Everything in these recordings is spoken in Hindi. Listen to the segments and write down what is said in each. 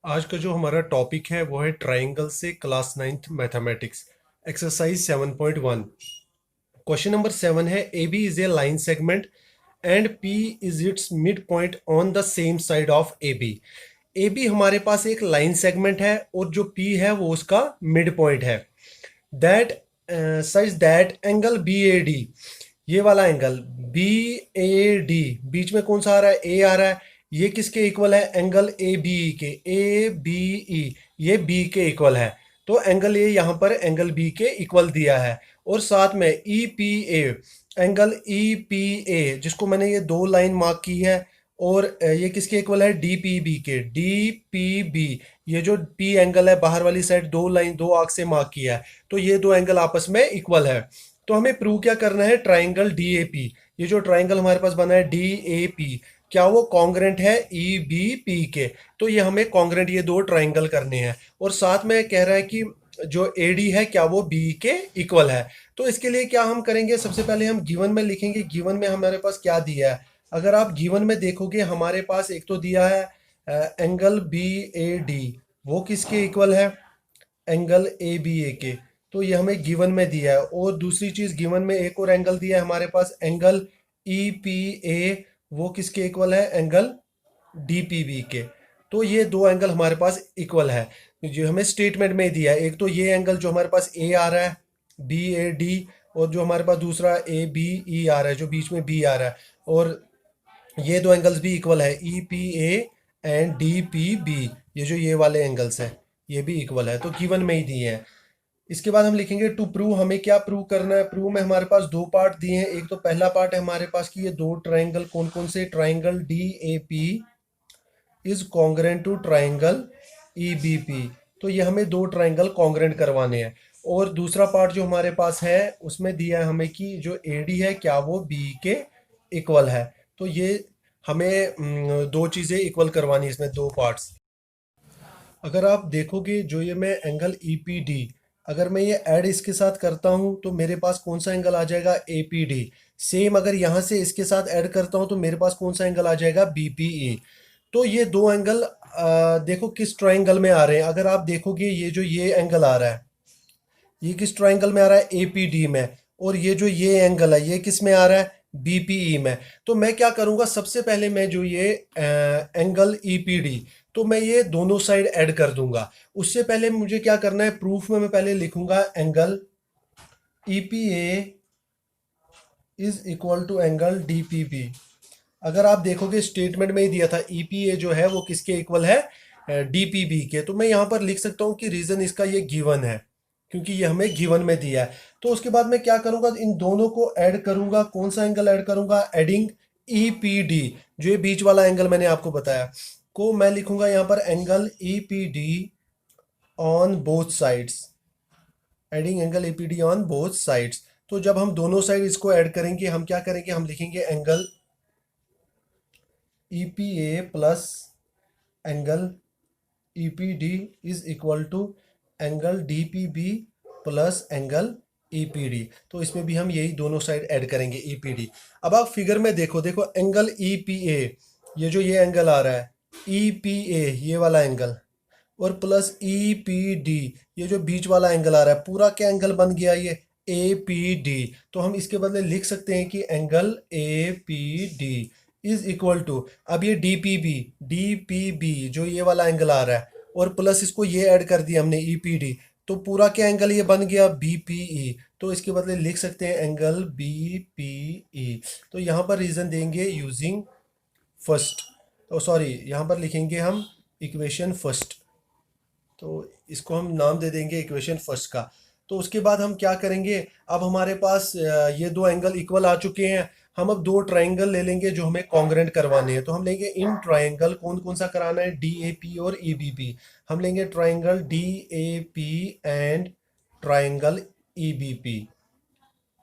आज का जो हमारा टॉपिक है वो है ट्राइंगल से class ninth mathematics exercise 7.1। Question number 7 है A B is a line segment and P is its midpoint on the same side of A B. A B हमारे पास एक लाइन सेगमेंट है और जो पी है वो उसका मिड पॉइंट है। That such that angle B A D, ये वाला एंगल बी ए डी, बीच में कौन सा आ रहा है, ए आ रहा है, ये किसके इक्वल है, एंगल ए बी ई के, ए बी ई, ये बी के इक्वल है। तो एंगल ए यहाँ पर एंगल बी के इक्वल दिया है। और साथ में ई पी ए, एंगल ई पी ए जिसको मैंने ये दो लाइन मार्क की है, और ये किसके इक्वल है, डी पी बी के, डी पी बी, ये जो पी एंगल है बाहर वाली साइड दो लाइन दो आर्क से मार्क किया है, तो ये दो एंगल आपस में इक्वल है। तो हमें प्रूव क्या करना है, ट्राइंगल डी ए पी, ये जो ट्राइंगल हमारे पास बना है डी ए पी, क्या वो कॉन्ग्रेंट है ई बी पी के। तो ये हमें कॉन्ग्रेंट ये दो ट्राइंगल करने हैं। और साथ में कह रहा है कि जो ए डी है क्या वो बी के इक्वल है। तो इसके लिए क्या हम करेंगे, सबसे पहले हम गिवन में लिखेंगे, गिवन में हमारे पास क्या दिया है। अगर आप गिवन में देखोगे हमारे पास एक तो दिया है एंगल बी ए डी, वो किसके इक्वल है, एंगल ए बी ए के। तो ये हमें गिवन में दिया है। और दूसरी चीज गिवन में एक और एंगल दिया है हमारे पास, एंगल ई पी ए, वो किसके इक्वल है, एंगल डी पी बी के। तो ये दो एंगल हमारे पास इक्वल है जो हमें स्टेटमेंट में दिया है। एक तो ये एंगल जो हमारे पास ए आ रहा है बी ए डी, और जो हमारे पास दूसरा ए बी ई आ रहा है जो बीच में बी आ रहा है, और ये दो एंगल्स भी इक्वल है, E P A and D P B, ये जो ये वाले एंगल्स हैं ये भी इक्वल है। तो गिवन में ही दिए हैं। इसके बाद हम लिखेंगे टू प्रूव, हमें क्या प्रूव करना है। प्रूव में हमारे पास दो पार्ट दिए हैं। एक तो पहला पार्ट है हमारे पास कि ये दो ट्राइंगल कौन कौन से, triangle D A P is congruent to triangle E B P. तो ये हमें दो ट्राइंगल कॉन्ग्रेंट करवाने हैं। और दूसरा पार्ट जो हमारे पास है उसमें दिया है हमें कि जो ए डी है क्या वो बी के इक्वल है। तो ये हमें दो चीज़ें इक्वल करवानी है इसमें, दो पार्ट्स। अगर आप देखोगे जो ये मैं एंगल ई पी डी, अगर मैं ये ऐड इसके साथ करता हूँ तो मेरे पास कौन सा एंगल आ जाएगा, ए पी डी। सेम अगर यहाँ से इसके साथ ऐड करता हूँ तो मेरे पास कौन सा एंगल आ जाएगा, बी पी ई। तो ये दो एंगल देखो किस ट्राइंगल में आ रहे हैं। अगर आप देखोगे ये जो ये एंगल आ रहा है ये किस ट्राइंगल में आ रहा है, ए पी डी में। और ये जो ये एंगल है ये किस में आ रहा है, बी पी ई में। तो मैं क्या करूंगा, सबसे पहले मैं जो ये एंगल ई पी डी, तो मैं ये दोनों साइड ऐड कर दूंगा। उससे पहले मुझे क्या करना है, प्रूफ में मैं पहले लिखूंगा angle E P A is equal to angle D P B. अगर आप देखोगे स्टेटमेंट में ही दिया था ई पी ए जो है वो किसके इक्वल है, डी पी बी के। तो मैं यहाँ पर लिख सकता हूँ कि रीजन इसका ये गिवन है क्योंकि ये हमें गिवन में दिया है। तो उसके बाद मैं क्या करूंगा, इन दोनों को ऐड करूंगा। कौन सा एंगल ऐड करूंगा, एडिंग ई पी डी, जो ये बीच वाला एंगल मैंने आपको बताया को मैं लिखूंगा यहाँ पर angle E P D on both sides, adding angle A P D on both sides. तो जब हम दोनों साइड इसको ऐड करेंगे हम क्या करेंगे, हम लिखेंगे angle E P A plus angle E P D is equal to angle D P B plus angle E P D. तो इसमें भी हम यही दोनों साइड ऐड करेंगे ई पी डी। अब आप फिगर में देखो, देखो एंगल ई पी ए, ये जो ये एंगल आ रहा है ई पी ए ये वाला एंगल, और प्लस ई पी डी ये जो बीच वाला एंगल आ रहा है, पूरा क्या एंगल बन गया ये, ए पी डी। तो हम इसके बदले लिख सकते हैं कि angle A P D is equal to, अब ये डी पी बी जो ये वाला एंगल आ रहा है, और प्लस इसको ये ऐड कर दिया हमने ई पी डी, तो पूरा क्या एंगल ये बन गया, बी पी ई। तो इसके बदले लिख सकते हैं एंगल बी पी ई। तो यहाँ पर रीजन देंगे यूजिंग फर्स्ट, तो सॉरी यहाँ पर लिखेंगे हम इक्वेशन फर्स्ट। तो इसको हम नाम दे देंगे इक्वेशन फर्स्ट का। तो उसके बाद हम क्या करेंगे, अब हमारे पास ये दो एंगल इक्वल आ चुके हैं। हम अब दो ट्राइंगल ले लेंगे जो हमें कॉन्ग्रेंट करवाने हैं। तो हम लेंगे इन ट्राइंगल, कौन कौन सा कराना है, डी ए पी और ई बी पी। हम लेंगे triangle D A P and triangle E B P.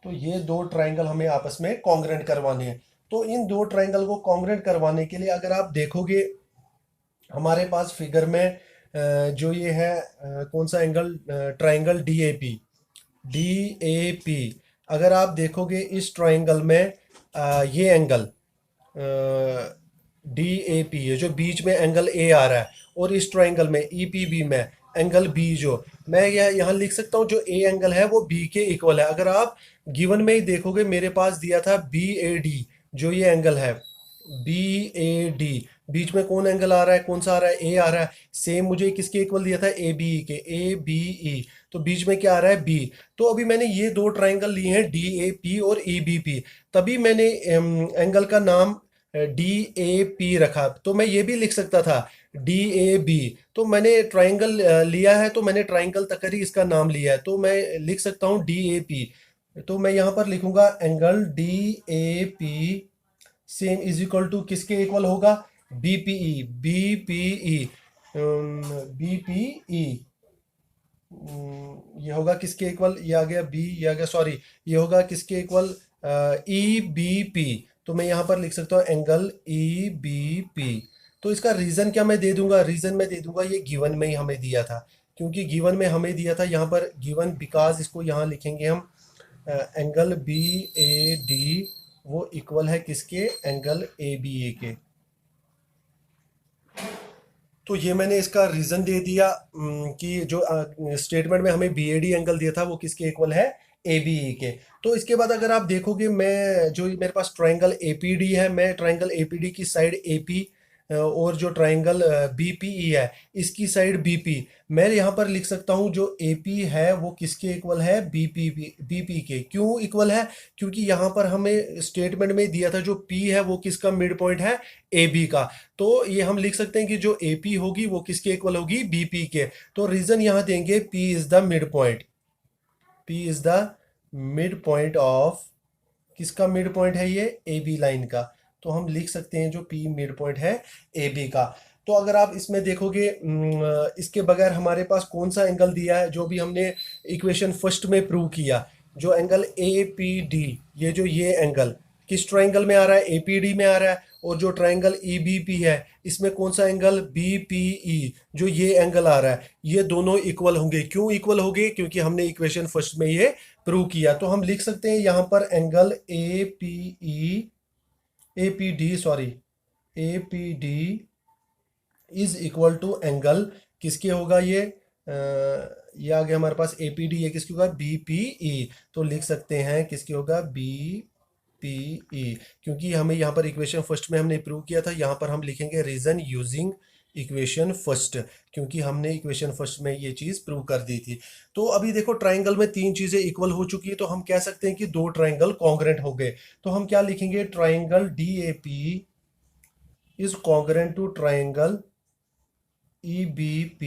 तो ये दो ट्राइंगल हमें आपस में कॉन्ग्रेंट करवाने हैं। तो इन दो ट्राइंगल को कॉन्ग्रेंट करवाने के लिए अगर आप देखोगे हमारे पास फिगर में जो ये है कौन सा angle, triangle D A P. अगर आप देखोगे इस ट्राइंगल में ये एंगल DAP, ये जो बीच में एंगल ए आ रहा है, और इस ट्राइंगल में EPB में एंगल बी, जो मैं यह यहाँ लिख सकता हूँ, जो ए एंगल है वो बी के इक्वल है। अगर आप गिवन में ही देखोगे, मेरे पास दिया था BAD, जो ये एंगल है BAD, बीच में कौन एंगल आ रहा है, कौन सा आ रहा है, ए आ रहा है। सेम मुझे किसके इक्वल दिया था, ABE के, ABE, तो बीच में क्या आ रहा है, बी। तो अभी मैंने ये दो ट्राइंगल लिए हैं DAP और EBP, तभी मैंने एंगल का नाम DAP रखा। तो मैं ये भी लिख सकता था DAB, तो मैंने ट्राइंगल लिया है, तो मैंने ट्राइंगल तक ही इसका नाम लिया है, तो मैं लिख सकता हूँ DAP। तो मैं यहाँ पर लिखूंगा angle DAP same is equal to किसके इक्वल होगा, BPE, BPE, BPE, ये होगा किसके इक्वल, ये आ गया बी, ये आ गया, सॉरी, ये होगा किसके इक्वल, EBP। तो मैं यहाँ पर लिख सकता हूँ एंगल EBP। तो इसका रीज़न क्या मैं दे दूंगा, रीज़न मैं दे दूंगा ये गिवन में ही हमें दिया था, क्योंकि गिवन में हमें दिया था यहाँ पर गिवन, बिकॉज इसको यहाँ लिखेंगे हम एंगल BAD वो इक्वल है किसके, एंगल ABA के। तो ये मैंने इसका रीज़न दे दिया कि जो स्टेटमेंट में हमें BAD एंगल दिया था वो किसके इक्वल है, ABE के। तो इसके बाद अगर आप देखोगे, मैं जो मेरे पास ट्राइंगल APD है, मैं ट्राइंगल APD की साइड AP, और जो ट्राइंगल BPE है इसकी साइड BP, मैं यहाँ पर लिख सकता हूँ जो AP है वो किसके इक्वल है, BP के। क्यों इक्वल है, क्योंकि यहाँ पर हमें स्टेटमेंट में दिया था जो P है वो किसका मिड पॉइंट है, AB का। तो ये हम लिख सकते हैं कि जो AP होगी वो किसके इक्वल होगी, BP के। तो रीजन यहाँ देंगे P is the mid point, P is the mid point of, किसका मिड पॉइंट है ये, AB लाइन का। तो हम लिख सकते हैं जो P मिड पॉइंट है AB का। तो अगर आप इसमें देखोगे, इसके बगैर हमारे पास कौन सा एंगल दिया है, जो भी हमने इक्वेशन फर्स्ट में प्रूव किया, जो एंगल APD, ये एंगल किस ट्राइंगल में आ रहा है, APD में आ रहा है। और जो ट्राइंगल EBP है इसमें कौन सा एंगल, BPE, जो ये एंगल आ रहा है, ये दोनों इक्वल होंगे। क्यों इक्वल होंगे, क्योंकि हमने इक्वेशन फर्स्ट में ये प्रूव किया। तो हम लिख सकते हैं यहाँ पर angle APD, sorry, APD is equal to angle किसके होगा, ये आ गया हमारे पास APD, ये किसके होगा, BPE। तो लिख सकते हैं किसके होगा, BPE, क्योंकि हमें यहाँ पर इक्वेशन फर्स्ट में हमने प्रूव किया था। यहाँ पर हम लिखेंगे रीजन यूजिंग इक्वेशन फर्स्ट, क्योंकि हमने इक्वेशन फर्स्ट में ये चीज़ प्रूव कर दी थी। तो अभी देखो ट्राइंगल में तीन चीज़ें इक्वल हो चुकी है, तो हम कह सकते हैं कि दो ट्राइंगल कॉन्ग्रेंट हो गए। तो हम क्या लिखेंगे, triangle DAP is congruent to triangle EBP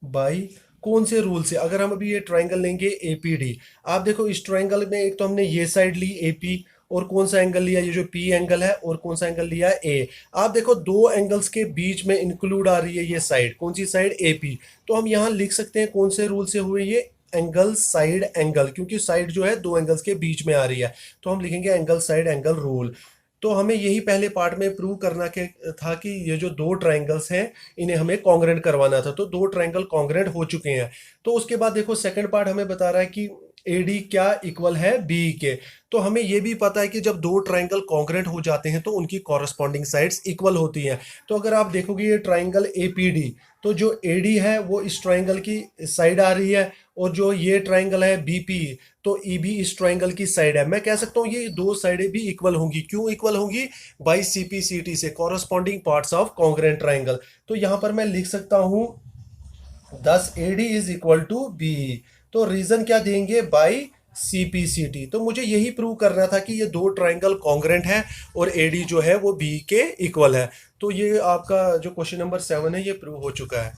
by कौन से रूल से। अगर हम अभी ये ट्राइंगल लेंगे APD, आप देखो इस ट्राइंगल में एक तो हमने ये साइड ली AP, और कौन सा एंगल लिया, ये जो P एंगल है, और कौन सा एंगल लिया A। आप देखो दो एंगल्स के बीच में इंक्लूड आ रही है ये साइड, कौन सी साइड, AP। तो हम यहाँ लिख सकते हैं कौन से रूल से हुए ये, एंगल साइड एंगल, क्योंकि साइड जो है दो एंगल्स के बीच में आ रही है। तो हम लिखेंगे एंगल साइड एंगल रूल। तो हमें यही पहले पार्ट में प्रूव करना के था कि ये जो दो ट्राइंगल्स हैं इन्हें हमें कॉन्ग्रेंट करवाना था। तो दो ट्राइंगल कॉन्ग्रेंट हो चुके हैं। तो उसके बाद देखो सेकंड पार्ट हमें बता रहा है कि AD क्या इक्वल है B के। तो हमें ये भी पता है कि जब दो ट्राइंगल कॉन्ग्रेंट हो जाते हैं तो उनकी कॉरस्पॉन्डिंग साइड्स इक्वल होती हैं। तो अगर आप देखोगे ये ट्राइंगल APD, तो जो AD है वो इस ट्राइंगल की साइड आ रही है, और जो ये ट्राइंगल है BP, तो EB इस ट्राइंगल की साइड है। मैं कह सकता हूँ ये दो साइडें भी इक्वल होंगी। क्यों इक्वल होंगी, बाई CPCT से, corresponding parts of congruent triangle. तो यहाँ पर मैं लिख सकता हूँ 10 AD is equal to B। तो रीजन क्या देंगे, बाई CPCT। तो मुझे यही प्रूव करना था कि ये दो ट्राइंगल कॉन्ग्रेंट है और AD जो है वो B के इक्वल है। तो ये आपका जो क्वेश्चन नंबर 7 है ये प्रूव हो चुका है।